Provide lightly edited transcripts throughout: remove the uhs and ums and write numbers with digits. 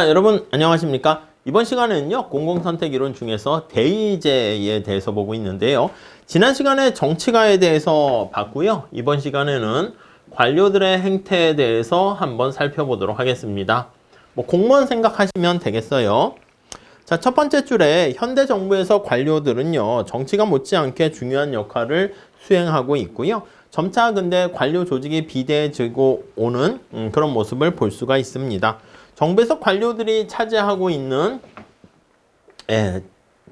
여러분 안녕하십니까? 이번 시간에는요 공공선택이론 중에서 대의제에 대해서 보고 있는데요. 지난 시간에 정치가에 대해서 봤고요. 이번 시간에는 관료들의 행태에 대해서 한번 살펴보도록 하겠습니다. 공무원 생각하시면 되겠어요. 자, 첫 번째 줄에 현대 정부에서 관료들은요 정치가 못지않게 중요한 역할을 수행하고 있고요. 점차 근데 관료 조직이 비대해지고 오는 그런 모습을 볼 수가 있습니다. 정부에서 관료들이 차지하고 있는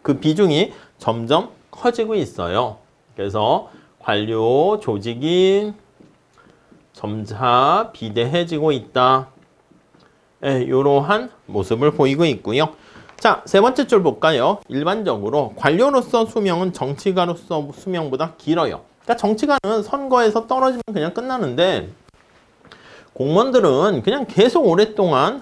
그 비중이 점점 커지고 있어요. 그래서 관료 조직이 점차 비대해지고 있다. 이러한 모습을 보이고 있고요. 자, 세 번째 줄 볼까요? 일반적으로 관료로서 수명은 정치가로서 수명보다 길어요. 그러니까 정치가는 선거에서 떨어지면 그냥 끝나는데 공무원들은 그냥 계속 오랫동안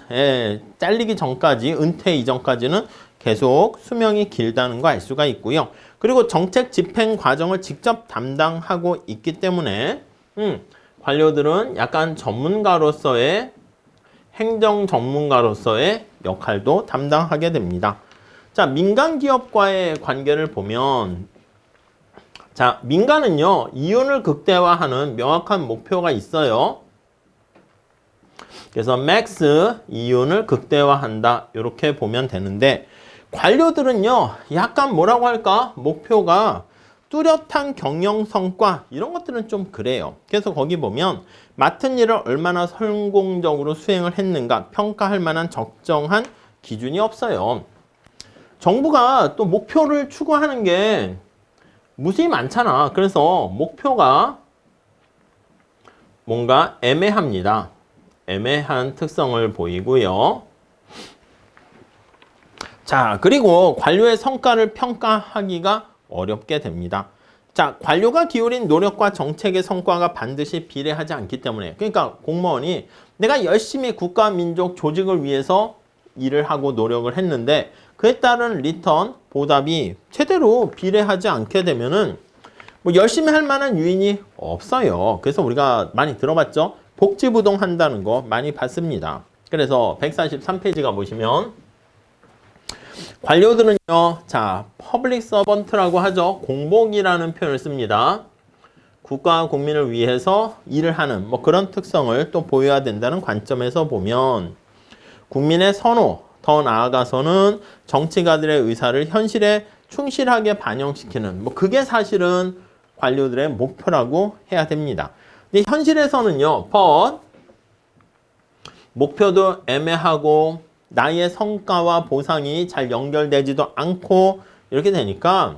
잘리기 전까지, 은퇴 이전까지는 계속 수명이 길다는 거 알 수가 있고요. 그리고 정책 집행 과정을 직접 담당하고 있기 때문에 관료들은 약간 전문가로서의 행정 전문가로서의 역할도 담당하게 됩니다. 자, 민간 기업과의 관계를 보면 자, 민간은요 이윤을 극대화하는 명확한 목표가 있어요. 그래서 맥스 이윤을 극대화한다 이렇게 보면 되는데 관료들은요 약간 뭐라고 할까 목표가 뚜렷한 경영 성과 이런 것들은 좀 그래요. 그래서 거기 보면 맡은 일을 얼마나 성공적으로 수행을 했는가 평가할 만한 적정한 기준이 없어요. 정부가 또 목표를 추구하는 게 무수히 많잖아. 그래서 목표가 뭔가 애매합니다. 애매한 특성을 보이고요. 자, 그리고 관료의 성과를 평가하기가 어렵게 됩니다. 자, 관료가 기울인 노력과 정책의 성과가 반드시 비례하지 않기 때문에 그러니까 공무원이 내가 열심히 국가, 민족, 조직을 위해서 일을 하고 노력을 했는데 그에 따른 리턴, 보답이 제대로 비례하지 않게 되면은 열심히 할 만한 요인이 없어요. 그래서 우리가 많이 들어봤죠? 복지부동 한다는 거 많이 봤습니다. 그래서 143페이지가 보시면 관료들은요, 자, 퍼블릭 서번트라고 하죠. 공복이라는 표현을 씁니다. 국가와 국민을 위해서 일을 하는 그런 특성을 또 보여야 된다는 관점에서 보면 국민의 선호, 더 나아가서는 정치가들의 의사를 현실에 충실하게 반영시키는 그게 사실은 관료들의 목표라고 해야 됩니다. 근데 현실에서는요, 목표도 애매하고 나의 성과와 보상이 잘 연결되지도 않고 이렇게 되니까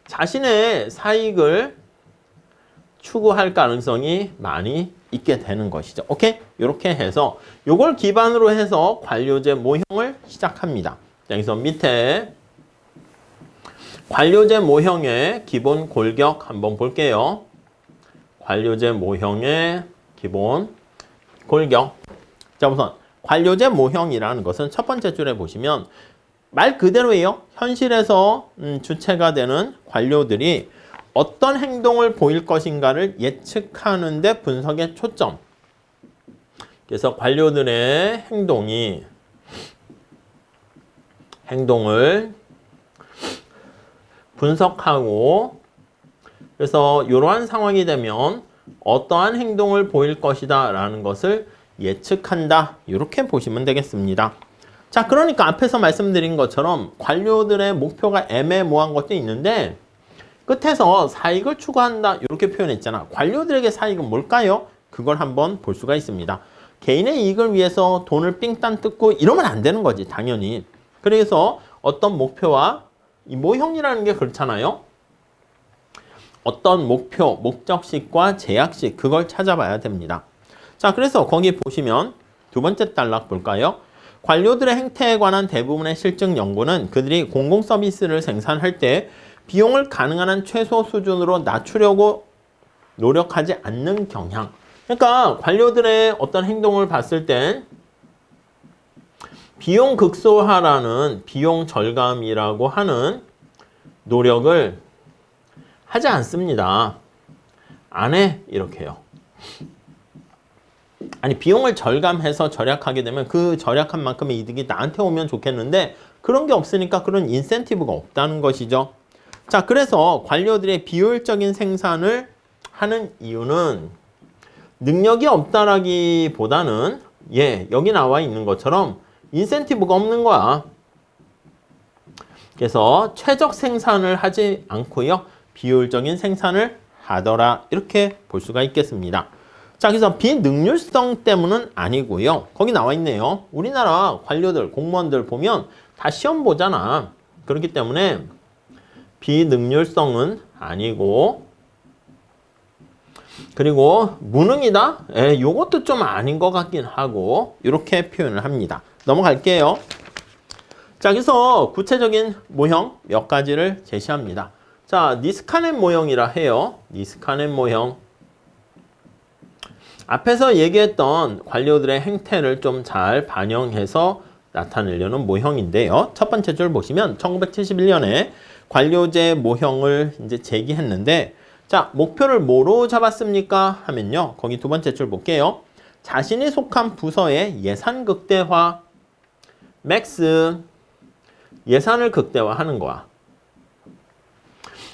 자신의 사익을 추구할 가능성이 많이 있게 되는 것이죠. 오케이? 이렇게 해서 이걸 기반으로 해서 관료제 모형을 시작합니다. 여기서 밑에 관료제 모형의 기본 골격 한번 볼게요. 관료제 모형의 기본 골격. 자, 우선 관료제 모형이라는 것은 첫 번째 줄에 보시면 말 그대로예요. 현실에서 주체가 되는 관료들이 어떤 행동을 보일 것인가를 예측하는 데 분석의 초점. 그래서 관료들의 행동을 분석하고 그래서 이러한 상황이 되면 어떠한 행동을 보일 것이다 라는 것을 예측한다. 이렇게 보시면 되겠습니다. 자, 그러니까 앞에서 말씀드린 것처럼 관료들의 목표가 애매모호한 것도 있는데 끝에서 사익을 추구한다. 이렇게 표현했잖아. 관료들에게 사익은 뭘까요? 그걸 한번 볼 수가 있습니다. 개인의 이익을 위해서 돈을 삥땅 뜯고 이러면 안 되는 거지. 당연히. 그래서 어떤 목표와 이 모형이라는 게 그렇잖아요. 어떤 목표, 목적식과 제약식 그걸 찾아봐야 됩니다. 자, 그래서 거기 보시면 두 번째 단락 볼까요? 관료들의 행태에 관한 대부분의 실증 연구는 그들이 공공 서비스를 생산할 때 비용을 가능한 한 최소 수준으로 낮추려고 노력하지 않는 경향. 그러니까 관료들의 어떤 행동을 봤을 땐 비용 극소화라는 비용 절감이라고 하는 노력을 하지 않습니다. 안 해. 이렇게요. 아니 비용을 절감해서 절약하게 되면 그 절약한 만큼의 이득이 나한테 오면 좋겠는데 그런 게 없으니까 그런 인센티브가 없다는 것이죠. 자, 그래서 관료들의 비효율적인 생산을 하는 이유는 능력이 없다라기보다는 여기 나와 있는 것처럼 인센티브가 없는 거야. 그래서 최적 생산을 하지 않고요. 비효율적인 생산을 하더라. 이렇게 볼 수가 있겠습니다. 자, 그래서 비능률성 때문은 아니고요. 거기 나와 있네요. 우리나라 관료들, 공무원들 보면 다 시험 보잖아. 그렇기 때문에 비능률성은 아니고 그리고 무능이다? 요것도 좀 아닌 것 같긴 하고 이렇게 표현을 합니다. 넘어갈게요. 자, 그래서 구체적인 모형 몇 가지를 제시합니다. 자, 니스카넨 모형이라 해요. 니스카넨 모형. 앞에서 얘기했던 관료들의 행태를 좀 잘 반영해서 나타내려는 모형인데요. 첫 번째 줄 보시면 1971년에 관료제 모형을 이제 제기했는데 자, 목표를 뭐로 잡았습니까? 하면요. 거기 두 번째 줄 볼게요. 자신이 속한 부서의 예산 극대화, 맥스, 예산을 극대화하는 거야.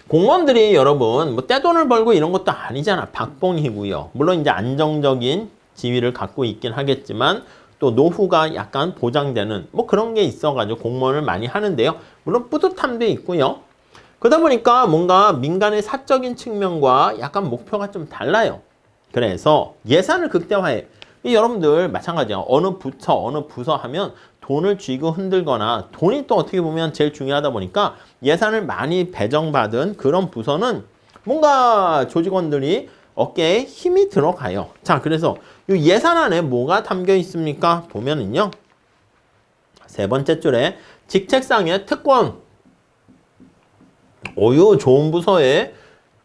공무원들이 여러분 뭐 떼돈을 벌고 이런 것도 아니잖아. 박봉이고요. 물론 이제 안정적인 지위를 갖고 있긴 하겠지만 또 노후가 약간 보장되는 뭐 그런 게 있어가지고 공무원을 많이 하는데요. 물론 뿌듯함도 있고요. 그러다 보니까 뭔가 민간의 사적인 측면과 약간 목표가 좀 달라요. 그래서 예산을 극대화해. 여러분들 마찬가지야. 어느 부처, 어느 부서 하면 돈을 쥐고 흔들거나 돈이 또 어떻게 보면 제일 중요하다 보니까 예산을 많이 배정받은 그런 부서는 뭔가 조직원들이 어깨에 힘이 들어가요. 자, 그래서 이 예산 안에 뭐가 담겨 있습니까? 보면은요. 세 번째 줄에 직책상의 특권. 좋은 부서에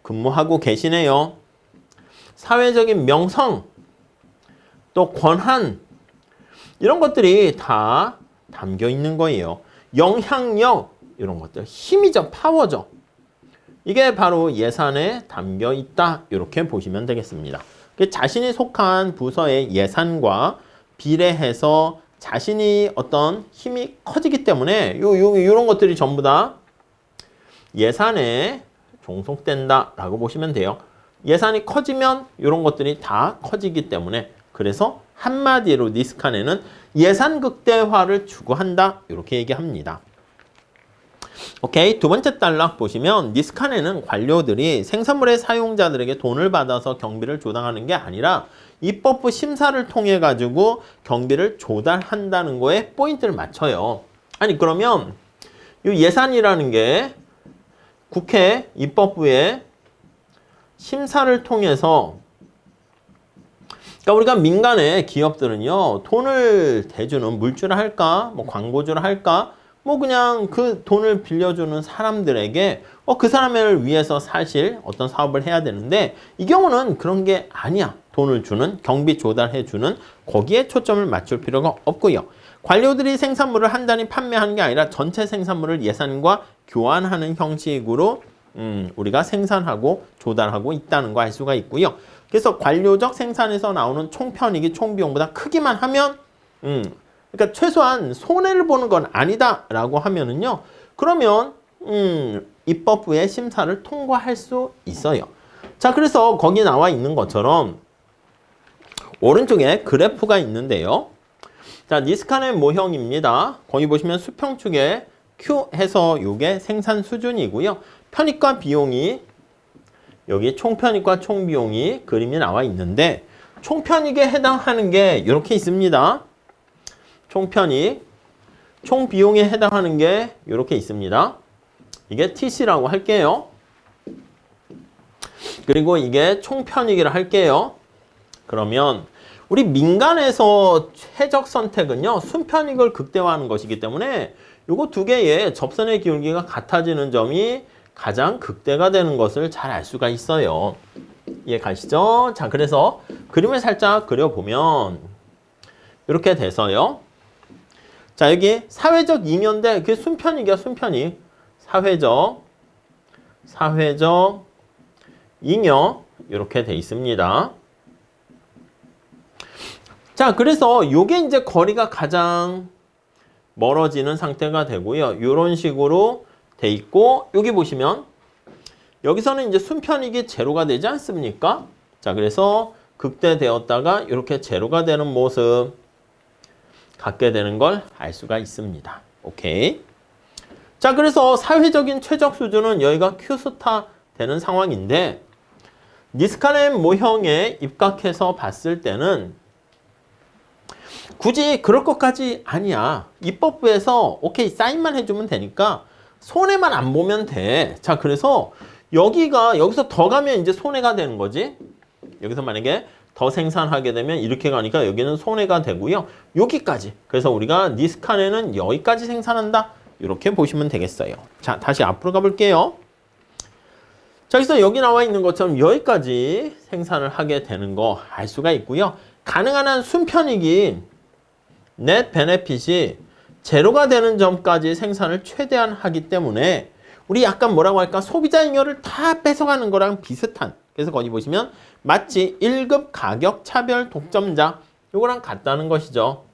근무하고 계시네요. 사회적인 명성, 또 권한, 이런 것들이 다 담겨 있는 거예요. 영향력, 이런 것들. 힘이죠. 파워죠. 이게 바로 예산에 담겨 있다. 이렇게 보시면 되겠습니다. 자신이 속한 부서의 예산과 비례해서 자신이 어떤 힘이 커지기 때문에 이런 것들이 전부 다 예산에 종속된다라고 보시면 돼요. 예산이 커지면 이런 것들이 다 커지기 때문에 그래서 한마디로 니스카넨은 예산 극대화를 추구한다. 이렇게 얘기합니다. 오케이. 두 번째 단락 보시면 니스카넨은 관료들이 생산물의 사용자들에게 돈을 받아서 경비를 조달하는 게 아니라 입법부 심사를 통해 가지고 경비를 조달한다는 거에 포인트를 맞춰요. 아니 그러면 이 예산이라는 게 국회 입법부의 심사를 통해서 그러니까 우리가 민간의 기업들은요 돈을 대주는 물주를 할까 뭐 광고주를 할까 뭐 그냥 그 돈을 빌려주는 사람들에게 그 사람을 위해서 사실 어떤 사업을 해야 되는데 이 경우는 그런 게 아니야. 돈을 주는 경비 조달해 주는 거기에 초점을 맞출 필요가 없고요. 관료들이 생산물을 한 단위 판매하는 게 아니라 전체 생산물을 예산과 교환하는 형식으로 우리가 생산하고 조달하고 있다는 거 알 수가 있고요. 그래서 관료적 생산에서 나오는 총편익이 총비용보다 크기만 하면 그러니까 최소한 손해를 보는 건 아니다라고 하면은요. 그러면 입법부의 심사를 통과할 수 있어요. 자, 그래서 거기 나와 있는 것처럼 오른쪽에 그래프가 있는데요. 자, 니스카넨 모형입니다. 거기 보시면 수평축에 Q 해서 요게 생산 수준이고요. 편익과 비용이 여기 총편익과 총비용이 그림이 나와 있는데 총편익에 해당하는 게 이렇게 있습니다. 총편익, 총비용에 해당하는 게 이렇게 있습니다. 이게 TC라고 할게요. 그리고 이게 총편익이라 할게요. 그러면 우리 민간에서 최적 선택은요. 순편익을 극대화하는 것이기 때문에 요거 두 개의 접선의 기울기가 같아지는 점이 가장 극대가 되는 것을 잘 알 수가 있어요. 이해 가시죠? 자, 그래서 그림을 살짝 그려보면 이렇게 돼서요. 자, 여기 사회적 잉여인데 그게 순편익이야, 순편익. 사회적 잉여 이렇게 돼 있습니다. 자, 그래서 요게 이제 거리가 가장 멀어지는 상태가 되고요. 이런 식으로 돼 있고, 여기 보시면 여기서는 이제 순편익이 제로가 되지 않습니까? 자, 그래서 극대되었다가 이렇게 제로가 되는 모습 갖게 되는 걸 알 수가 있습니다. 오케이. 자, 그래서 사회적인 최적 수준은 여기가 Q스타 되는 상황인데, 니스카넨 모형에 입각해서 봤을 때는 굳이 그럴 것까지 아니야. 입법부에서 오케이 사인만 해주면 되니까 손해만 안 보면 돼. 자, 그래서 여기서 더 가면 이제 손해가 되는 거지. 여기서 만약에 더 생산하게 되면 이렇게 가니까 여기는 손해가 되고요. 여기까지. 그래서 우리가 니스카넨은 여기까지 생산한다. 이렇게 보시면 되겠어요. 자, 다시 앞으로 가볼게요. 자, 그래서 여기 나와 있는 것처럼 여기까지 생산을 하게 되는 거 알 수가 있고요. 가능한 한 순편익이 넷 베네핏이 제로가 되는 점까지 생산을 최대한 하기 때문에 우리 약간 뭐라고 할까? 소비자 잉여를 다 뺏어가는 거랑 비슷한. 그래서 거기 보시면 마치 1급 가격 차별 독점자 요거랑 같다는 것이죠.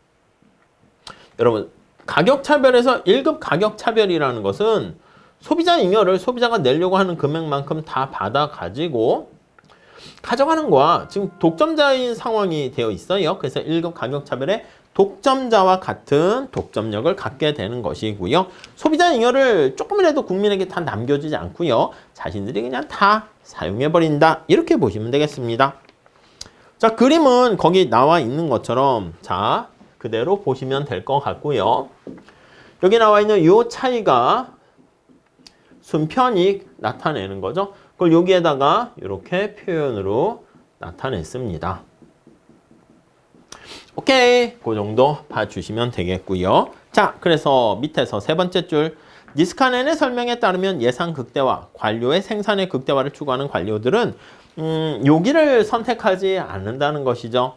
여러분, 가격 차별에서 1급 가격 차별이라는 것은 소비자 잉여를 소비자가 내려고 하는 금액만큼 다 받아가지고 가져가는 거야. 지금 독점자인 상황이 되어 있어요. 그래서 1급 가격 차별에 독점자와 같은 독점력을 갖게 되는 것이고요. 소비자 잉여를 조금이라도 국민에게 다 남겨주지 않고요. 자신들이 그냥 다 사용해버린다. 이렇게 보시면 되겠습니다. 자, 그림은 거기 나와 있는 것처럼 자 그대로 보시면 될 것 같고요. 여기 나와 있는 이 차이가 순편익 나타내는 거죠. 그걸 여기에다가 이렇게 표현으로 나타냈습니다. 오케이, 그 정도 봐주시면 되겠고요. 자, 그래서 밑에서 세 번째 줄 니스카넨의 설명에 따르면 예산 극대화, 관료의 생산의 극대화를 추구하는 관료들은 여기를 선택하지 않는다는 것이죠.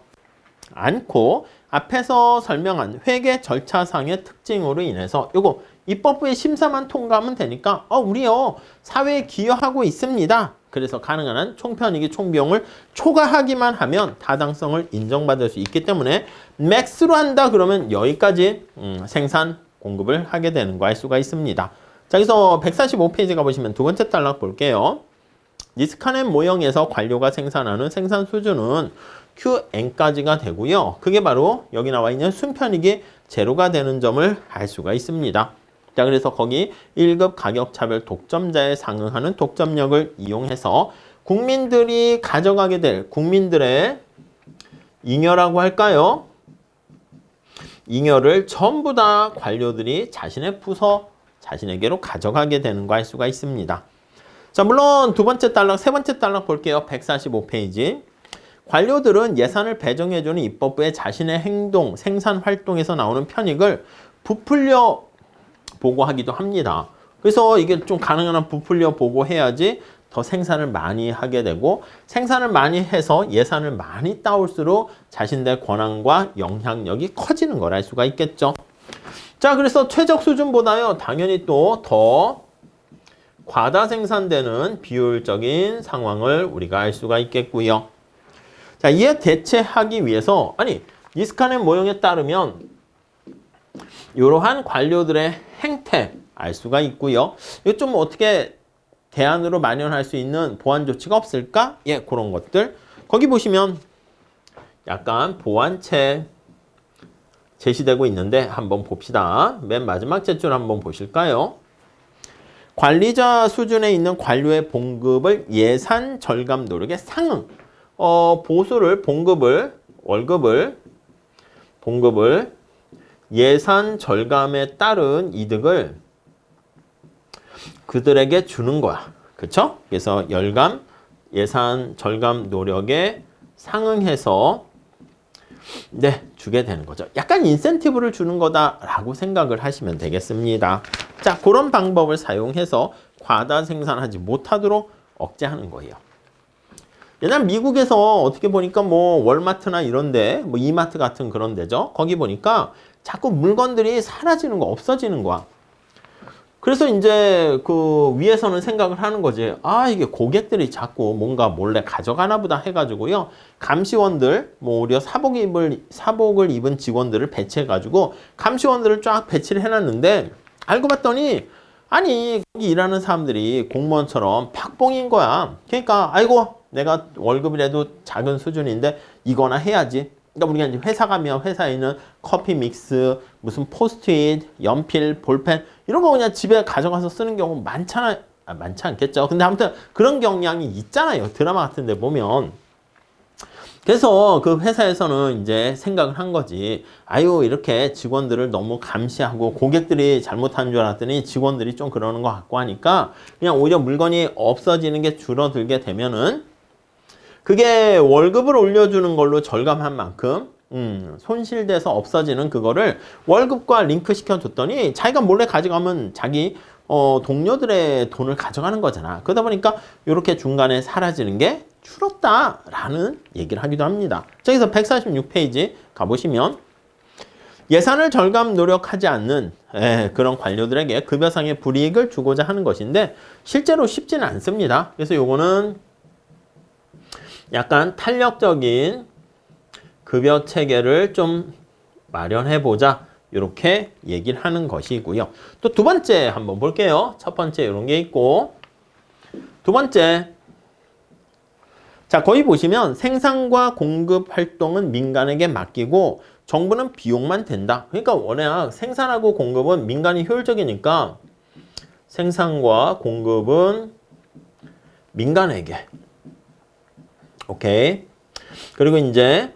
않고 앞에서 설명한 회계 절차상의 특징으로 인해서 요거 입법부의 심사만 통과하면 되니까 우리요 사회에 기여하고 있습니다. 그래서 가능한 한 총편익이 총비용을 초과하기만 하면 타당성을 인정받을 수 있기 때문에 맥스로 한다 그러면 여기까지 생산 공급을 하게 되는 거 알 수가 있습니다. 자, 그래서 145페이지 가보시면 두 번째 단락 볼게요. 니스카넨 모형에서 관료가 생산하는 생산 수준은 QN까지가 되고요. 그게 바로 여기 나와 있는 순편익이 제로가 되는 점을 알 수가 있습니다. 자, 그래서 거기 1급 가격차별 독점자에 상응하는 독점력을 이용해서 국민들이 가져가게 될 국민들의 잉여라고 할까요? 잉여를 전부 다 관료들이 자신의 부서, 자신에게로 가져가게 되는 거 알 수가 있습니다. 자, 물론 두 번째 단락, 세 번째 단락 볼게요. 145페이지. 관료들은 예산을 배정해주는 입법부의 자신의 행동, 생산 활동에서 나오는 편익을 부풀려 보고하기도 합니다. 그래서 이게 좀 가능한 한 부풀려 보고해야지 더 생산을 많이 하게 되고 생산을 많이 해서 예산을 많이 따올수록 자신들의 권한과 영향력이 커지는 걸 알 수가 있겠죠. 자, 그래서 최적 수준보다요 당연히 또 더 과다 생산되는 비효율적인 상황을 우리가 알 수가 있겠고요. 자, 이에 대체하기 위해서 니스카넨 모형에 따르면 이러한 관료들의 행태 알 수가 있고요. 이거 좀 어떻게 대안으로 마련할 수 있는 보완 조치가 없을까? 예, 그런 것들. 거기 보시면 약간 보완책 제시되고 있는데 한번 봅시다. 맨 마지막 줄 한번 보실까요? 관리자 수준에 있는 관료의 봉급을 예산 절감 노력에 상응. 보수를 월급을 예산 절감에 따른 이득을 그들에게 주는 거야. 그쵸? 그래서 예산 절감 노력에 상응해서 주게 되는 거죠. 약간 인센티브를 주는 거다라고 생각을 하시면 되겠습니다. 자, 그런 방법을 사용해서 과다 생산하지 못하도록 억제하는 거예요. 옛날 미국에서 어떻게 보니까 월마트나 이런데 이마트 같은 그런 데죠. 거기 보니까 자꾸 물건들이 사라지는 거, 없어지는 거야. 그래서 이제 그 위에서는 생각을 하는 거지. 아, 이게 고객들이 자꾸 뭔가 몰래 가져가나 보다 해가지고요. 감시원들, 뭐 오히려 사복을 입은 직원들을 배치해가지고 감시원들을 쫙 배치를 해놨는데 알고 봤더니 아니, 거기 일하는 사람들이 공무원처럼 팍봉인 거야. 그러니까 아이고, 내가 월급이라도 작은 수준인데 이거나 해야지. 그러니까 우리가 이제 회사 가면 회사에 있는 커피 믹스, 무슨 포스트잇, 연필, 볼펜 이런 거 그냥 집에 가져가서 쓰는 경우 많잖아요. 많지 않겠죠. 근데 아무튼 그런 경향이 있잖아요. 드라마 같은 데 보면. 그래서 그 회사에서는 이제 생각을 한 거지. 아유, 이렇게 직원들을 너무 감시하고 고객들이 잘못한 줄 알았더니 직원들이 좀 그러는 것 같고 하니까 그냥 오히려 물건이 없어지는 게 줄어들게 되면은 그게 월급을 올려주는 걸로 절감한 만큼 손실돼서 없어지는 그거를 월급과 링크 시켜줬더니 자기가 몰래 가져가면 자기 동료들의 돈을 가져가는 거잖아. 그러다 보니까 이렇게 중간에 사라지는 게 줄었다라는 얘기를 하기도 합니다. 저기서 146페이지 가보시면 예산을 절감 노력하지 않는 그런 관료들에게 급여상의 불이익을 주고자 하는 것인데 실제로 쉽지는 않습니다. 그래서 요거는 약간 탄력적인 급여 체계를 좀 마련해보자 이렇게 얘기를 하는 것이고요. 또 두 번째 한번 볼게요. 첫 번째 이런 게 있고 두 번째 자 거기 보시면 생산과 공급 활동은 민간에게 맡기고 정부는 비용만 댄다. 그러니까 워낙 생산하고 공급은 민간이 효율적이니까 생산과 공급은 민간에게 오케이. 그리고 이제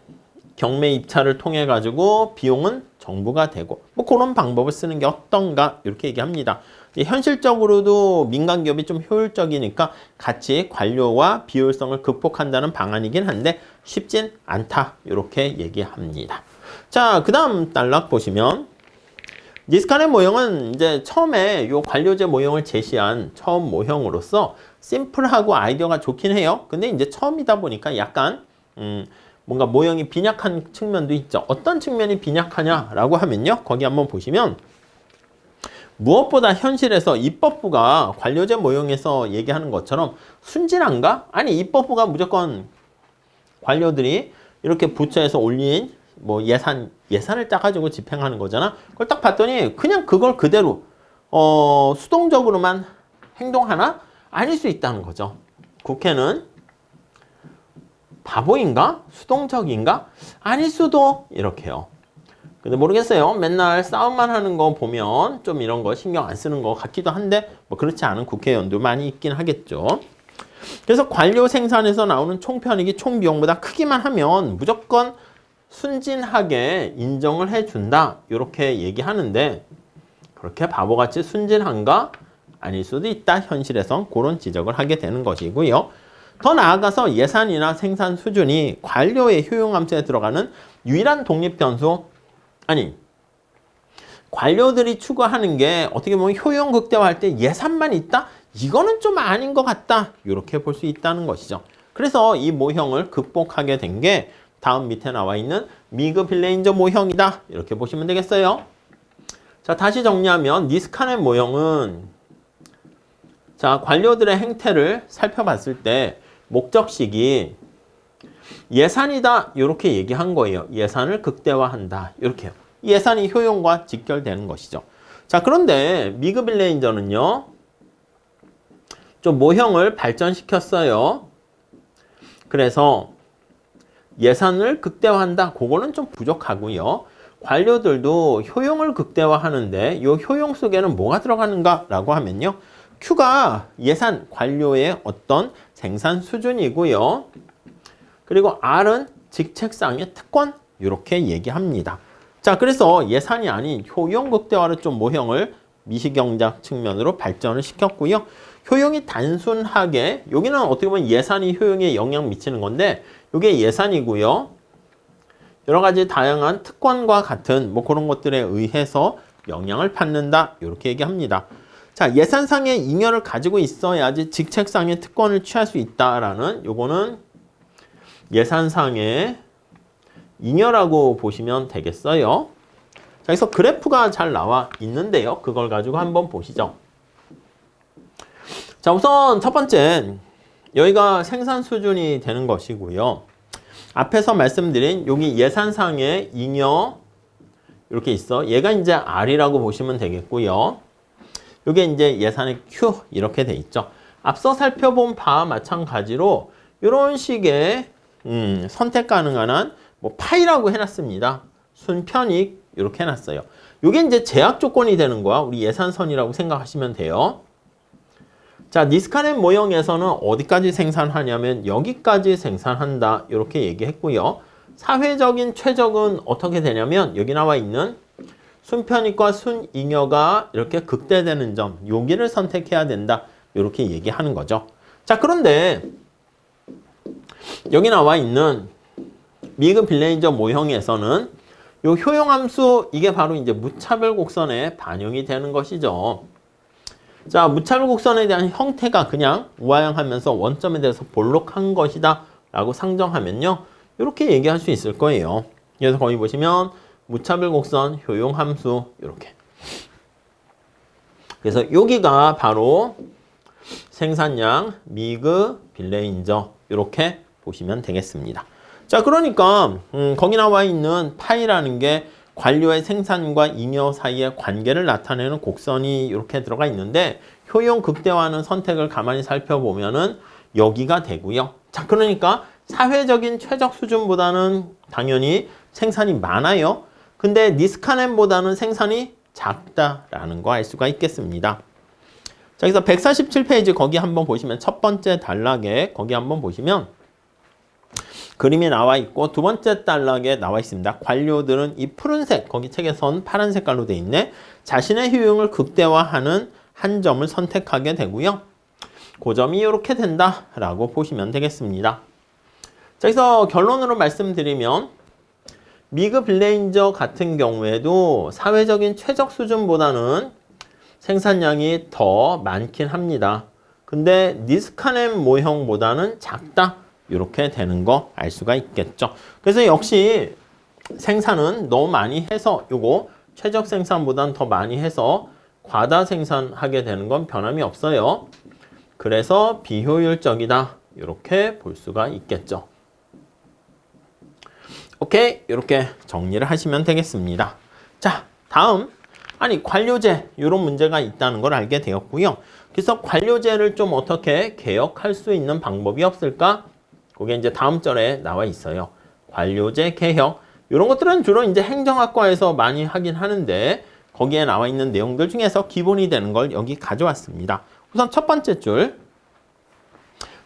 경매 입찰을 통해 가지고 비용은 정부가 되고 뭐 그런 방법을 쓰는 게 어떤가 이렇게 얘기합니다. 현실적으로도 민간 기업이 좀 효율적이니까 같이 관료와 비효율성을 극복한다는 방안이긴 한데 쉽진 않다 이렇게 얘기합니다. 자, 그다음 단락 보시면 니스칸의 모형은 이제 처음에 요 관료제 모형을 제시한 처음 모형으로서 심플하고 아이디어가 좋긴 해요. 근데 이제 처음이다 보니까 약간 뭔가 모형이 빈약한 측면도 있죠. 어떤 측면이 빈약하냐라고 하면요. 거기 한번 보시면 무엇보다 현실에서 입법부가 관료제 모형에서 얘기하는 것처럼 순진한가? 아니 입법부가 무조건 관료들이 이렇게 부처에서 올린 뭐 예산을 짜가지고 집행하는 거잖아. 그걸 딱 봤더니 그냥 그걸 그대로 수동적으로만 행동하나? 아닐 수 있다는 거죠. 국회는 바보인가? 수동적인가? 아닐 수도 이렇게요. 근데 모르겠어요. 맨날 싸움만 하는 거 보면 좀 이런 거 신경 안 쓰는 것 같기도 한데 뭐 그렇지 않은 국회의원도 많이 있긴 하겠죠. 그래서 관료 생산에서 나오는 총편익이 총비용보다 크기만 하면 무조건 순진하게 인정을 해준다 이렇게 얘기하는데 그렇게 바보같이 순진한가? 아닐 수도 있다. 현실에선 그런 지적을 하게 되는 것이고요. 더 나아가서 예산이나 생산 수준이 관료의 효용함수에 들어가는 유일한 독립 변수 아니 관료들이 추구하는 게 어떻게 보면 효용 극대화할 때 예산만 있다? 이거는 좀 아닌 것 같다. 이렇게 볼 수 있다는 것이죠. 그래서 이 모형을 극복하게 된 게 다음 밑에 나와 있는 미그-빌레인저 모형이다. 이렇게 보시면 되겠어요. 자, 다시 정리하면 니스칸의 모형은 자, 관료들의 행태를 살펴봤을 때 목적식이 예산이다. 이렇게 얘기한 거예요. 예산을 극대화한다. 이렇게요. 예산이 효용과 직결되는 것이죠. 자, 그런데 미그-빌레인저는요. 좀 모형을 발전시켰어요. 그래서 예산을 극대화한다. 그거는 좀 부족하고요. 관료들도 효용을 극대화하는데 이 효용 속에는 뭐가 들어가는가라고 하면요. Q가 예산, 관료의 어떤 생산 수준이고요. 그리고 R은 직책상의 특권 이렇게 얘기합니다. 자, 그래서 예산이 아닌 효용 극대화를 좀 모형을 미시경제학 측면으로 발전을 시켰고요. 효용이 단순하게 여기는 어떻게 보면 예산이 효용에 영향 미치는 건데 이게 예산이고요. 여러 가지 다양한 특권과 같은 뭐 그런 것들에 의해서 영향을 받는다. 이렇게 얘기합니다. 자, 예산상의 잉여를 가지고 있어야지 직책상의 특권을 취할 수 있다라는 요거는 예산상의 잉여라고 보시면 되겠어요. 자, 그래서 그래프가 잘 나와 있는데요. 그걸 가지고 한번 보시죠. 자, 우선 첫 번째, 여기가 생산 수준이 되는 것이고요. 앞에서 말씀드린 여기 예산상의 잉여 이렇게 있어. 얘가 이제 R이라고 보시면 되겠고요. 이게 이제 예산의 Q 이렇게 돼 있죠. 앞서 살펴본 바와 마찬가지로 이런 식의 선택 가능한 한 뭐 파이라고 해놨습니다. 순편익 이렇게 해놨어요. 이게 이제 제약 조건이 되는 거야. 우리 예산선이라고 생각하시면 돼요. 자, 니스카넨 모형에서는 어디까지 생산하냐면 여기까지 생산한다 이렇게 얘기했고요. 사회적인 최적은 어떻게 되냐면 여기 나와 있는 순편익과 순잉여가 이렇게 극대되는 점 여기를 선택해야 된다 이렇게 얘기하는 거죠. 자, 그런데 여기 나와 있는 미그 빌레인저 모형에서는 요 효용함수 이게 바로 이제 무차별 곡선에 반영이 되는 것이죠. 자, 무차별 곡선에 대한 형태가 그냥 우하향하면서 원점에 대해서 볼록한 것이다 라고 상정하면요. 이렇게 얘기할 수 있을 거예요. 그래서 거기 보시면 무차별 곡선 효용함수 이렇게. 그래서 여기가 바로 생산량 미그 빌레인저 이렇게 보시면 되겠습니다. 자, 그러니까 거기 나와 있는 파이라는 게 관료의 생산과 잉여 사이의 관계를 나타내는 곡선이 이렇게 들어가 있는데 효용 극대화하는 선택을 가만히 살펴보면은 여기가 되고요. 자, 그러니까 사회적인 최적 수준보다는 당연히 생산이 많아요. 근데 니스카넨보다는 생산이 작다라는 거 알 수가 있겠습니다. 자, 그래서 147페이지 거기 한번 보시면 첫 번째 단락에 거기 한번 보시면 그림이 나와 있고 두 번째 단락에 나와 있습니다. 관료들은 이 푸른색, 거기 책에선 파란 색깔로 돼 있네. 자신의 효용을 극대화하는 한 점을 선택하게 되고요. 그 점이 이렇게 된다라고 보시면 되겠습니다. 자, 그래서 결론으로 말씀드리면 미그 빌레인저 같은 경우에도 사회적인 최적 수준보다는 생산량이 더 많긴 합니다. 근데 니스카넨 모형보다는 작다. 이렇게 되는 거 알 수가 있겠죠. 그래서 역시 생산은 너무 많이 해서 요거 최적 생산보다는 더 많이 해서 과다 생산하게 되는 건 변함이 없어요. 그래서 비효율적이다. 이렇게 볼 수가 있겠죠. 오케이, 이렇게 정리를 하시면 되겠습니다. 자, 다음 관료제 이런 문제가 있다는 걸 알게 되었고요. 그래서 관료제를 좀 어떻게 개혁할 수 있는 방법이 없을까? 그게 이제 다음 절에 나와 있어요. 관료제 개혁. 이런 것들은 주로 이제 행정학과에서 많이 하긴 하는데 거기에 나와 있는 내용들 중에서 기본이 되는 걸 여기 가져왔습니다. 우선 첫 번째 줄.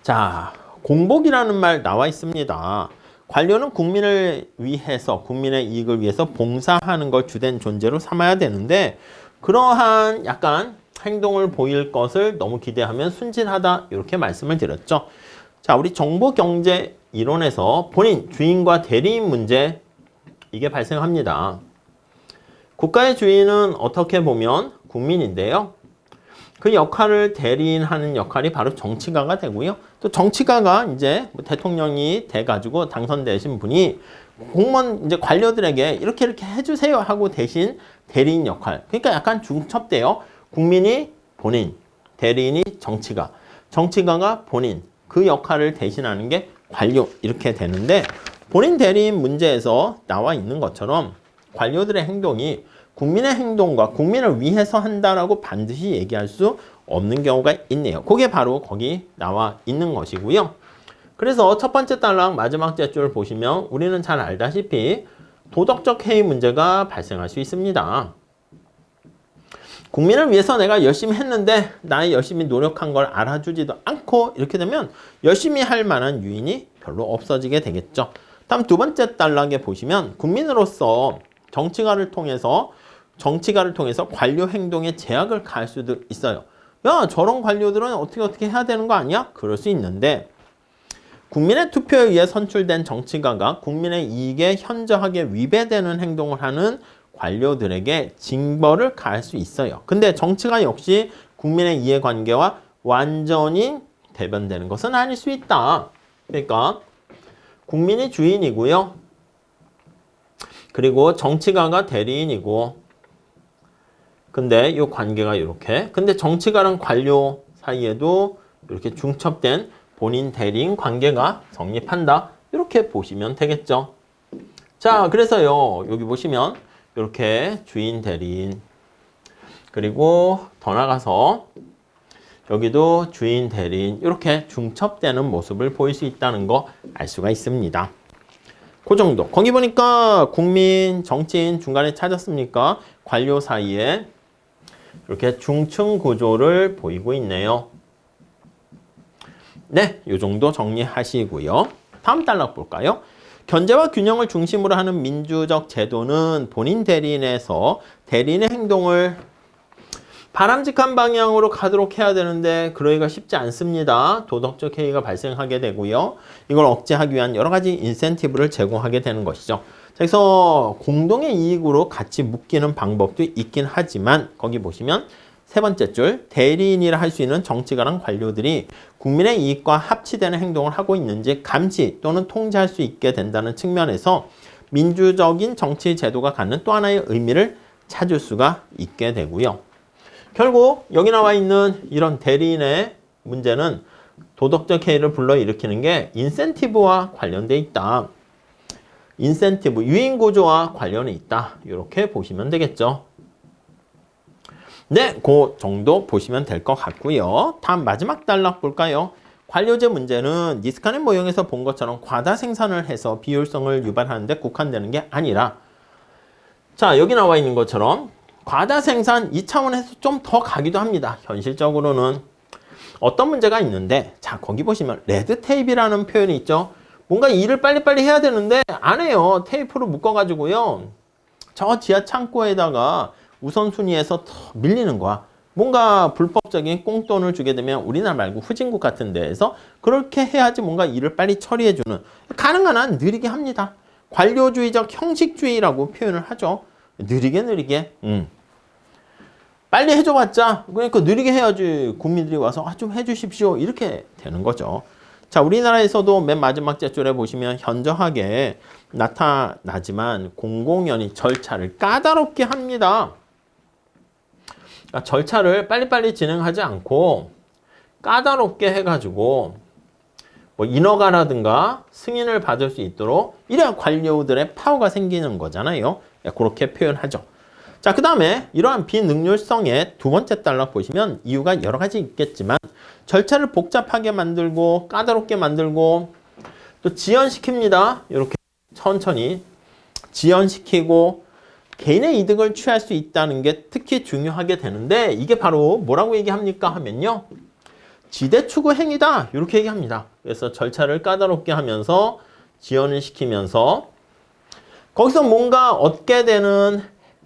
자, 공복이라는 말 나와 있습니다. 관료는 국민을 위해서, 국민의 이익을 위해서 봉사하는 걸 주된 존재로 삼아야 되는데 그러한 약간 행동을 보일 것을 너무 기대하면 순진하다 이렇게 말씀을 드렸죠. 자, 우리 정보경제 이론에서 본인, 주인과 대리인 문제 이게 발생합니다. 국가의 주인은 어떻게 보면 국민인데요. 그 역할을 대리인하는 역할이 바로 정치가가 되고요. 또 정치가가 이제 대통령이 돼가지고 당선되신 분이 공무원 이제 관료들에게 이렇게 해주세요 하고 대신 대리인 역할. 그러니까 약간 중첩돼요. 국민이 본인, 대리인이 정치가, 정치가가 본인. 그 역할을 대신하는 게 관료 이렇게 되는데 본인 대리인 문제에서 나와 있는 것처럼 관료들의 행동이 국민의 행동과 국민을 위해서 한다라고 반드시 얘기할 수 없는 경우가 있네요. 그게 바로 거기 나와 있는 것이고요. 그래서 첫 번째 단락 마지막 째줄 보시면 우리는 잘 알다시피 도덕적 해이 문제가 발생할 수 있습니다. 국민을 위해서 내가 열심히 했는데 나의 열심히 노력한 걸 알아주지도 않고 이렇게 되면 열심히 할 만한 유인이 별로 없어지게 되겠죠. 다음 두 번째 단락에 보시면 국민으로서 정치가를 통해서 관료 행동에 제약을 가할 수도 있어요. 야, 저런 관료들은 어떻게 해야 되는 거 아니야? 그럴 수 있는데 국민의 투표에 의해 선출된 정치가가 국민의 이익에 현저하게 위배되는 행동을 하는 관료들에게 징벌을 가할 수 있어요. 근데 정치가 역시 국민의 이해관계와 완전히 대변되는 것은 아닐 수 있다. 그러니까 국민이 주인이고요. 그리고 정치가가 대리인이고 근데 이 관계가 이렇게. 근데 정치가랑 관료 사이에도 이렇게 중첩된 본인 대리인 관계가 성립한다. 이렇게 보시면 되겠죠. 자, 그래서요. 여기 보시면 이렇게 주인 대리인 그리고 더 나가서 여기도 주인 대리인 이렇게 중첩되는 모습을 보일 수 있다는 거 알 수가 있습니다. 그 정도. 거기 보니까 국민, 정치인 중간에 찾았습니까? 관료 사이에 이렇게 중층 구조를 보이고 있네요. 네, 이 정도 정리하시고요. 다음 단락 볼까요? 견제와 균형을 중심으로 하는 민주적 제도는 본인 대리인에서 대리인의 행동을 바람직한 방향으로 가도록 해야 되는데 그러기가 쉽지 않습니다. 도덕적 해이가 발생하게 되고요. 이걸 억제하기 위한 여러 가지 인센티브를 제공하게 되는 것이죠. 그래서 공동의 이익으로 같이 묶이는 방법도 있긴 하지만 거기 보시면 세 번째 줄 대리인이라 할 수 있는 정치가랑 관료들이 국민의 이익과 합치되는 행동을 하고 있는지 감시 또는 통제할 수 있게 된다는 측면에서 민주적인 정치 제도가 갖는 또 하나의 의미를 찾을 수가 있게 되고요. 결국 여기 나와 있는 이런 대리인의 문제는 도덕적 해이를 불러일으키는 게 인센티브와 관련돼 있다. 인센티브, 유인 구조와 관련이 있다. 이렇게 보시면 되겠죠. 네, 그 정도 보시면 될 것 같고요. 다음 마지막 단락 볼까요? 관료제 문제는 니스카네 모형에서 본 것처럼 과다 생산을 해서 비효율성을 유발하는 데 국한되는 게 아니라 자, 여기 나와 있는 것처럼 과다 생산 이 차원에서 좀 더 가기도 합니다. 현실적으로는 어떤 문제가 있는데 자, 거기 보시면 레드 테이프라는 표현이 있죠. 뭔가 일을 빨리빨리 해야 되는데 안 해요. 테이프로 묶어가지고요. 저 지하 창고에다가 우선순위에서 더 밀리는 거야. 뭔가 불법적인 꽁돈을 주게 되면 우리나라 말고 후진국 같은 데에서 그렇게 해야지 뭔가 일을 빨리 처리해주는 가능한 한 느리게 합니다. 관료주의적 형식주의라고 표현을 하죠. 느리게. 빨리 해줘봤자 그러니까 느리게 해야지 국민들이 와서 좀 해주십시오. 이렇게 되는 거죠. 자, 우리나라에서도 맨 마지막 줄에 보시면 현저하게 나타나지만 공공연히 절차를 까다롭게 합니다. 그러니까 절차를 빨리빨리 진행하지 않고 까다롭게 해가지고 뭐 인허가라든가 승인을 받을 수 있도록 이래야 관료들의 파워가 생기는 거잖아요. 그렇게 표현하죠. 자, 그 다음에 이러한 비능률성의 두 번째 단락 보시면 이유가 여러 가지 있겠지만 절차를 복잡하게 만들고 까다롭게 만들고 또 지연시킵니다. 이렇게 천천히 지연시키고 개인의 이득을 취할 수 있다는 게 특히 중요하게 되는데 이게 바로 뭐라고 얘기합니까 하면요. 지대 추구 행위다. 이렇게 얘기합니다. 그래서 절차를 까다롭게 하면서 지연을 시키면서 거기서 뭔가 얻게 되는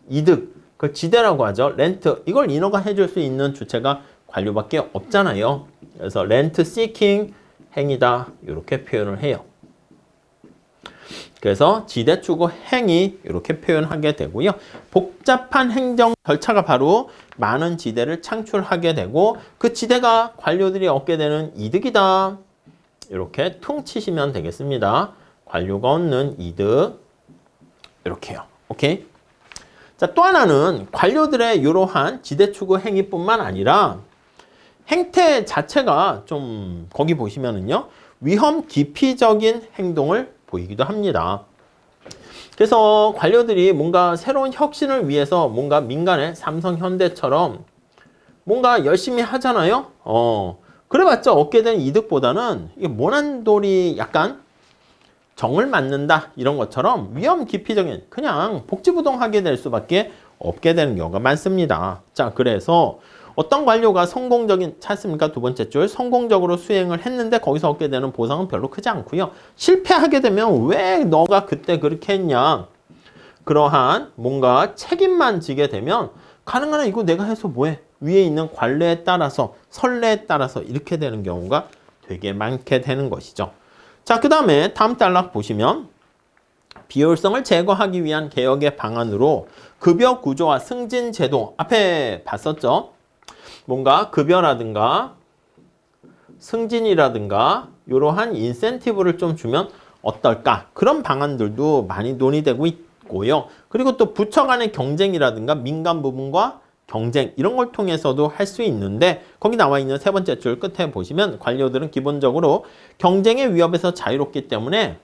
이득, 그 지대라고 하죠. 렌트, 이걸 인허가 해줄 수 있는 주체가 관료밖에 없잖아요. 그래서 렌트 시킹 행위다. 이렇게 표현을 해요. 그래서 지대 추구 행위 이렇게 표현하게 되고요. 복잡한 행정 절차가 바로 많은 지대를 창출하게 되고 그 지대가 관료들이 얻게 되는 이득이다. 이렇게 퉁치시면 되겠습니다. 관료가 얻는 이득 이렇게요. 오케이. 자, 또 하나는 관료들의 이러한 지대 추구 행위뿐만 아니라 행태 자체가 좀 거기 보시면은요. 위험 기피적인 행동을 보이기도 합니다. 그래서 관료들이 뭔가 새로운 혁신을 위해서 뭔가 민간의 삼성, 현대처럼 뭔가 열심히 하잖아요. 그래봤자 얻게 된 이득보다는 이게 모난돌이 약간 정을 맞는다 이런 것처럼 위험 기피적인 그냥 복지부동하게 될 수밖에 없게 되는 경우가 많습니다. 자, 그래서 어떤 관료가 성공적인 찾습니까? 두 번째 줄 성공적으로 수행을 했는데 거기서 얻게 되는 보상은 별로 크지 않고요. 실패하게 되면 왜 너가 그때 그렇게 했냐? 그러한 뭔가 책임만 지게 되면 가능한 한 이거 내가 해서 뭐해? 위에 있는 관례에 따라서 선례에 따라서 이렇게 되는 경우가 되게 많게 되는 것이죠. 자, 그 다음에 다음 단락 보시면 비효율성을 제거하기 위한 개혁의 방안으로 급여 구조와 승진 제도 앞에 봤었죠. 뭔가 급여라든가 승진이라든가 이러한 인센티브를 좀 주면 어떨까? 그런 방안들도 많이 논의되고 있고요. 그리고 또 부처 간의 경쟁이라든가 민간 부분과 경쟁 이런 걸 통해서도 할 수 있는데 거기 나와 있는 세 번째 줄 끝에 보시면 관료들은 기본적으로 경쟁의 위협에서 자유롭기 때문에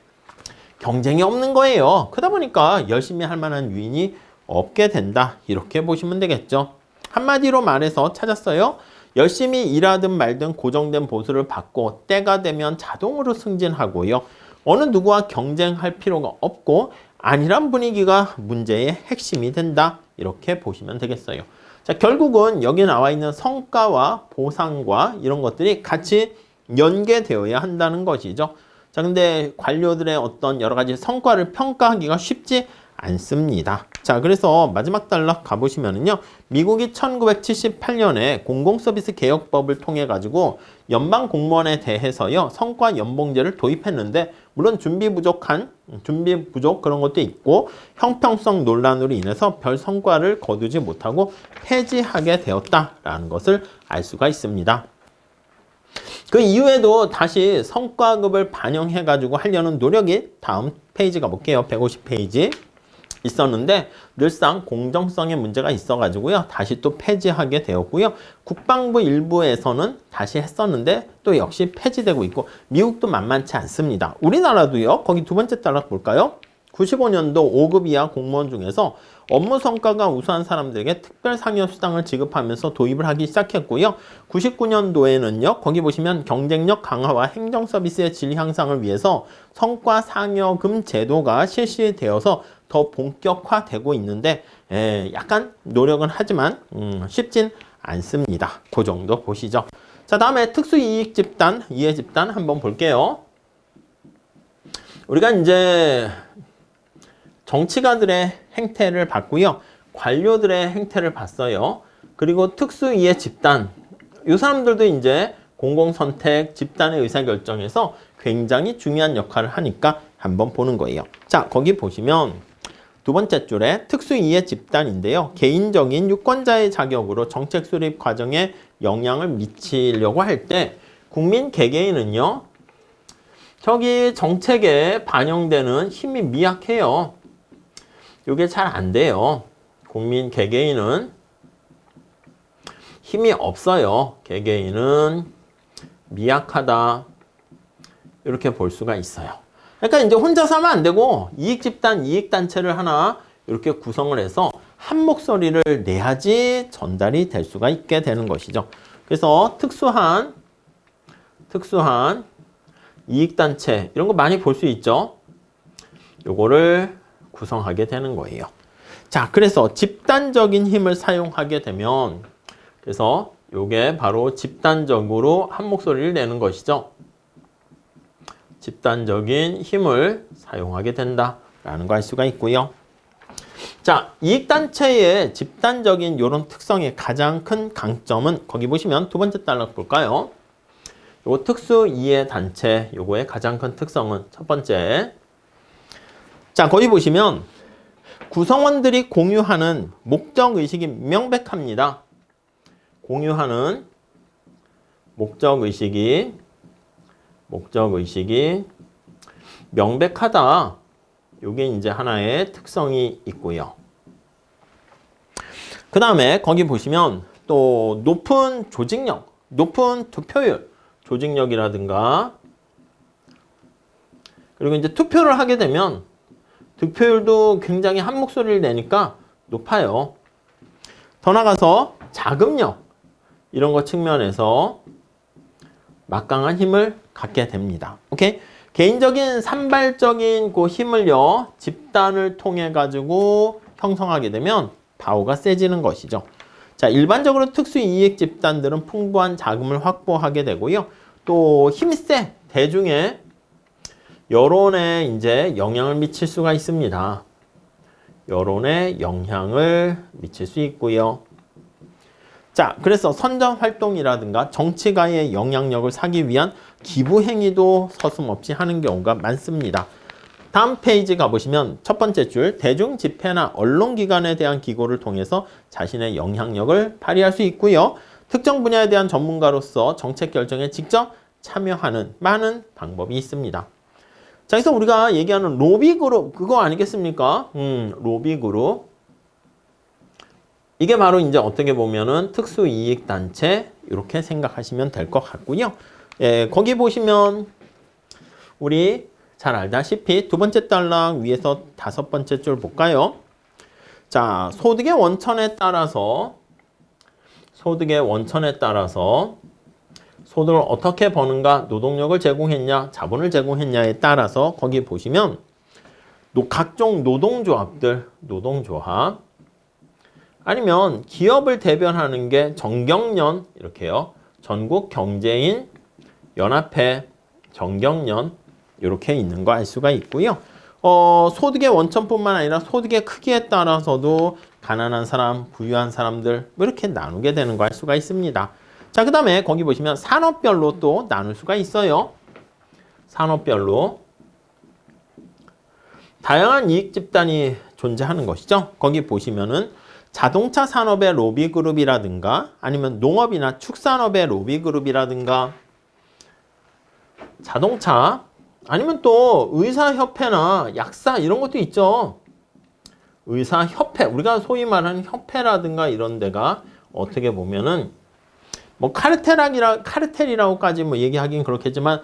경쟁이 없는 거예요. 그러다 보니까 열심히 할 만한 유인이 없게 된다. 이렇게 보시면 되겠죠. 한마디로 말해서 찾았어요. 열심히 일하든 말든 고정된 보수를 받고 때가 되면 자동으로 승진하고요. 어느 누구와 경쟁할 필요가 없고 안일한 분위기가 문제의 핵심이 된다. 이렇게 보시면 되겠어요. 자, 결국은 여기 나와 있는 성과와 보상과 이런 것들이 같이 연계되어야 한다는 것이죠. 자, 근데 관료들의 어떤 여러 가지 성과를 평가하기가 쉽지 않습니다. 자, 그래서 마지막 단락 가보시면은요, 미국이 1978년에 공공서비스 개혁법을 통해 가지고 연방 공무원에 대해서요, 성과 연봉제를 도입했는데, 물론 준비 부족 그런 것도 있고, 형평성 논란으로 인해서 별 성과를 거두지 못하고 폐지하게 되었다라는 것을 알 수가 있습니다. 그 이후에도 다시 성과급을 반영해가지고 하려는 노력이 다음 페이지 가볼게요. 150페이지. 있었는데 늘상 공정성에 문제가 있어가지고요. 다시 또 폐지하게 되었고요. 국방부 일부에서는 다시 했었는데 또 역시 폐지되고 있고 미국도 만만치 않습니다. 우리나라도요. 거기 두 번째 단락 볼까요? 95년도 5급 이하 공무원 중에서 업무 성과가 우수한 사람들에게 특별 상여 수당을 지급하면서 도입을 하기 시작했고요. 99년도에는요. 거기 보시면 경쟁력 강화와 행정 서비스의 질 향상을 위해서 성과 상여금 제도가 실시되어서 더 본격화되고 있는데 약간 노력은 하지만 쉽진 않습니다. 그 정도 보시죠. 자, 다음에 특수이익 집단, 이해 집단 한번 볼게요. 우리가 이제 정치가들의 행태를 봤고요. 관료들의 행태를 봤어요. 그리고 특수이해 집단. 이 사람들도 이제 공공선택, 집단의 의사결정에서 굉장히 중요한 역할을 하니까 한번 보는 거예요. 자, 거기 보시면 두 번째 줄에 특수이해 집단인데요. 개인적인 유권자의 자격으로 정책 수립 과정에 영향을 미치려고 할 때 국민 개개인은요. 저기 정책에 반영되는 힘이 미약해요. 이게 잘 안 돼요. 국민 개개인은 힘이 없어요. 개개인은 미약하다. 이렇게 볼 수가 있어요. 그러니까 이제 혼자서 하면 안 되고 이익집단, 이익단체를 하나 이렇게 구성을 해서 한 목소리를 내야지 전달이 될 수가 있게 되는 것이죠. 그래서 특수한 이익단체 이런 거 많이 볼 수 있죠. 요거를 구성하게 되는 거예요. 자, 그래서 집단적인 힘을 사용하게 되면 그래서 요게 바로 집단적으로 한 목소리를 내는 것이죠. 집단적인 힘을 사용하게 된다라는 거 알 수가 있고요. 자, 이익단체의 집단적인 이런 특성의 가장 큰 강점은 거기 보시면 두 번째 단락 볼까요? 요거 특수이해단체 요거의 가장 큰 특성은 첫 번째. 자, 거기 보시면 구성원들이 공유하는 목적의식이 명백합니다. 공유하는 목적의식이 명백하다. 요게 이제 하나의 특성이 있고요. 그 다음에 거기 보시면 또 높은 조직력, 높은 투표율, 조직력이라든가 그리고 이제 투표를 하게 되면 득표율도 굉장히 한 목소리를 내니까 높아요. 더 나가서 자금력 이런 것 측면에서 막강한 힘을 갖게 됩니다. 오케이? 개인적인 산발적인 그 힘을요 집단을 통해 가지고 형성하게 되면 바우가 세지는 것이죠. 자, 일반적으로 특수이익 집단들은 풍부한 자금을 확보하게 되고요. 또 힘이 세 대중의 여론에 이제 영향을 미칠 수가 있습니다. 여론에 영향을 미칠 수 있고요. 자, 그래서 선전 활동이라든가 정치가의 영향력을 사기 위한 기부 행위도 서슴없이 하는 경우가 많습니다. 다음 페이지 가보시면 첫 번째 줄 대중 집회나 언론기관에 대한 기고를 통해서 자신의 영향력을 발휘할 수 있고요. 특정 분야에 대한 전문가로서 정책 결정에 직접 참여하는 많은 방법이 있습니다. 자, 그래서 우리가 얘기하는 로비 그룹 그거 아니겠습니까? 로비 그룹 이게 바로 이제 어떻게 보면은 특수이익단체 이렇게 생각하시면 될 것 같고요. 예, 거기 보시면 우리 잘 알다시피 두 번째 단락 위에서 다섯 번째 줄 볼까요? 자, 소득의 원천에 따라서 소득을 어떻게 버는가, 노동력을 제공했냐, 자본을 제공했냐에 따라서 거기 보시면 각종 노동조합 아니면 기업을 대변하는 게 정경련 이렇게요. 전국경제인 연합회 정경련 이렇게 있는 거 알 수가 있고요. 소득의 원천뿐만 아니라 소득의 크기에 따라서도 가난한 사람, 부유한 사람들 뭐 이렇게 나누게 되는 거 알 수가 있습니다. 자, 그 다음에 거기 보시면 산업별로 또 나눌 수가 있어요. 산업별로 다양한 이익 집단이 존재하는 것이죠. 거기 보시면은 자동차 산업의 로비 그룹이라든가 아니면 농업이나 축산업의 로비 그룹이라든가 자동차 아니면 또 의사협회나 약사 이런 것도 있죠. 의사협회, 우리가 소위 말하는 협회라든가 이런 데가 어떻게 보면은 뭐 카르텔이라고까지 뭐 얘기하긴 그렇겠지만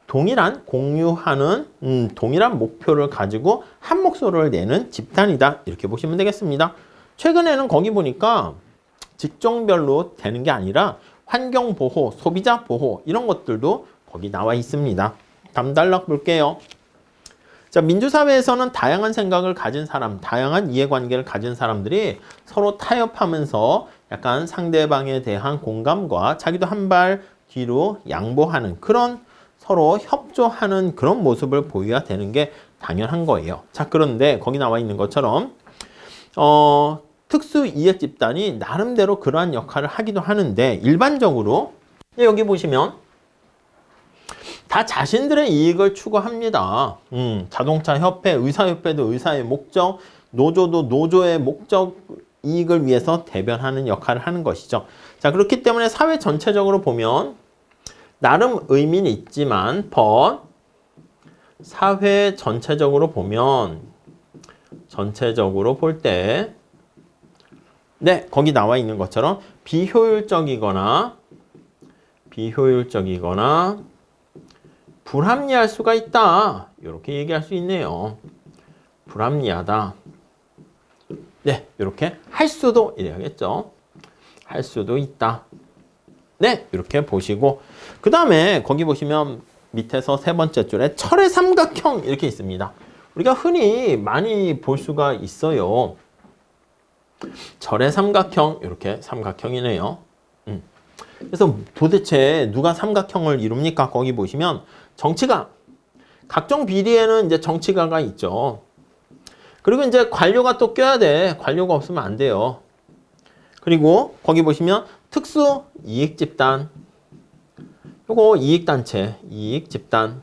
동일한 공유하는 동일한 목표를 가지고 한 목소리를 내는 집단이다. 이렇게 보시면 되겠습니다. 최근에는 거기 보니까 직종별로 되는 게 아니라 환경보호, 소비자 보호 이런 것들도 거기 나와 있습니다. 다음 단락 볼게요. 자, 민주사회에서는 다양한 생각을 가진 사람, 다양한 이해관계를 가진 사람들이 서로 타협하면서 약간 상대방에 대한 공감과 자기도 한 발 뒤로 양보하는 그런 서로 협조하는 그런 모습을 보여야 되는 게 당연한 거예요. 자, 그런데 거기 나와 있는 것처럼 특수이익집단이 나름대로 그러한 역할을 하기도 하는데 일반적으로 여기 보시면 다 자신들의 이익을 추구합니다. 자동차 협회, 의사협회도 의사의 목적, 노조도 노조의 목적, 이익을 위해서 대변하는 역할을 하는 것이죠. 자, 그렇기 때문에 사회 전체적으로 보면 나름 의미는 있지만 사회 전체적으로 보면 볼 때 네, 거기 나와 있는 것처럼 비효율적이거나 불합리할 수가 있다. 이렇게 얘기할 수 있네요. 불합리하다. 네, 이렇게 할 수도 이래야겠죠. 할 수도 있다. 네, 이렇게 보시고 그 다음에 거기 보시면 밑에서 세 번째 줄에 철의 삼각형 이렇게 있습니다. 우리가 흔히 많이 볼 수가 있어요. 철의 삼각형 이렇게 삼각형이네요. 그래서 도대체 누가 삼각형을 이룹니까? 거기 보시면 정치가 각종 비리에는 이제 정치가가 있죠. 그리고 이제 관료가 또 껴야 돼. 관료가 없으면 안 돼요. 그리고 거기 보시면 특수 이익 집단. 요거 이익단체, 이익 집단.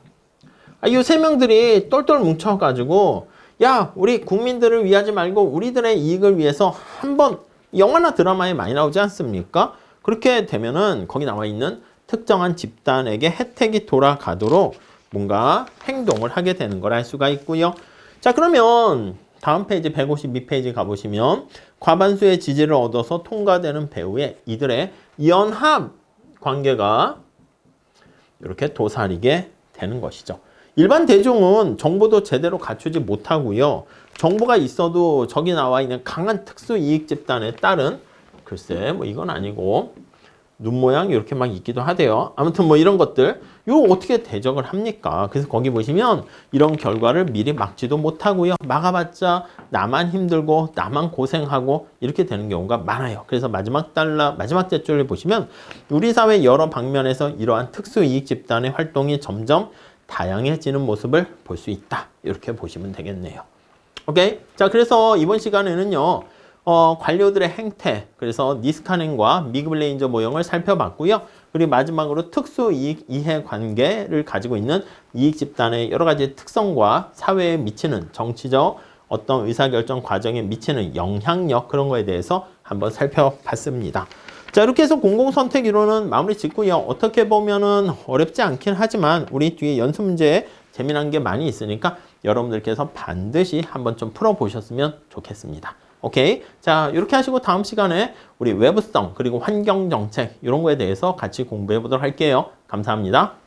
이 세 명들이 똘똘 뭉쳐가지고 야, 우리 국민들을 위하지 말고 우리들의 이익을 위해서 한번 영화나 드라마에 많이 나오지 않습니까? 그렇게 되면은 거기 나와 있는 특정한 집단에게 혜택이 돌아가도록 뭔가 행동을 하게 되는 걸 알 수가 있고요. 자, 그러면 다음 페이지 152페이지 가보시면 과반수의 지지를 얻어서 통과되는 배후에 이들의 연합 관계가 이렇게 도사리게 되는 것이죠. 일반 대중은 정보도 제대로 갖추지 못하고요. 정보가 있어도 저기 나와 있는 강한 특수이익 집단에 따른 글쎄 뭐 이건 아니고 눈 모양 이렇게 막 있기도 하대요. 아무튼 뭐 이런 것들 이거 어떻게 대적을 합니까? 그래서 거기 보시면 이런 결과를 미리 막지도 못하고요. 막아봤자 나만 힘들고 나만 고생하고 이렇게 되는 경우가 많아요. 그래서 마지막 대줄을 보시면 우리 사회 여러 방면에서 이러한 특수이익 집단의 활동이 점점 다양해지는 모습을 볼 수 있다. 이렇게 보시면 되겠네요. 오케이? 자, 그래서 이번 시간에는요. 관료들의 행태, 그래서 니스카넨과 미그블레인저 모형을 살펴봤고요. 그리고 마지막으로 특수이익 이해관계를 가지고 있는 이익 집단의 여러 가지 특성과 사회에 미치는 정치적 어떤 의사결정 과정에 미치는 영향력 그런 거에 대해서 한번 살펴봤습니다. 자, 이렇게 해서 공공선택 이론은 마무리 짓고요. 어떻게 보면은 어렵지 않긴 하지만 우리 뒤에 연습 문제에 재미난 게 많이 있으니까 여러분들께서 반드시 한번 좀 풀어보셨으면 좋겠습니다. 오케이. 자, 이렇게 하시고 다음 시간에 우리 외부성 그리고 환경정책 이런 거에 대해서 같이 공부해 보도록 할게요. 감사합니다.